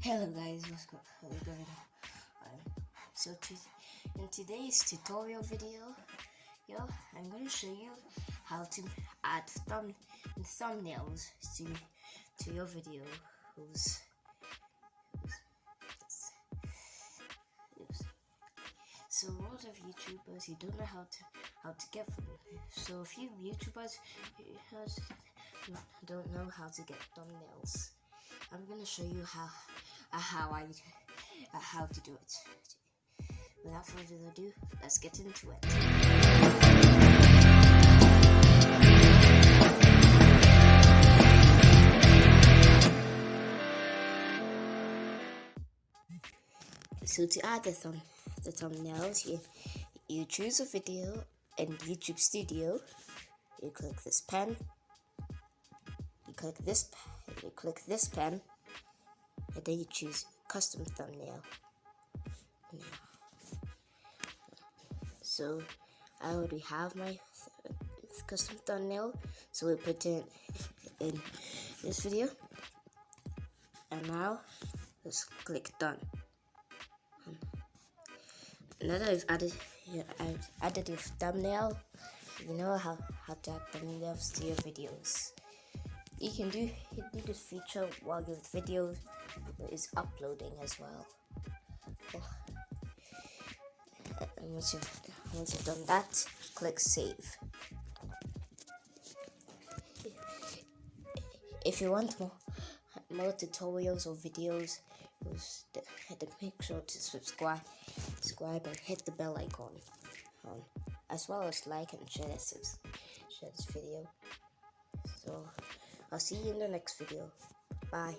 Hello guys, what's going on? So in today's tutorial video, I'm going to show you how to add thumbnails to your video. So a lot of YouTubers, you don't know how to get them. So a few YouTubers don't know how to get thumbnails. I'm gonna show you how to do it. Without further ado, let's get into it. So to add the thumbnails, you choose a video in YouTube Studio. You click this pen. You click this pen, and then you choose custom thumbnail. So I already have my custom thumbnail, so we put it in this video, and now let's click done. Now that I've added your thumbnail, you know how to add thumbnails to your videos. You can do this feature while your video is uploading as well. And once you've done that, click save. If you want more tutorials or videos, make sure to subscribe and hit the bell icon, as well as like and share this video. So I'll see you in the next video. Bye.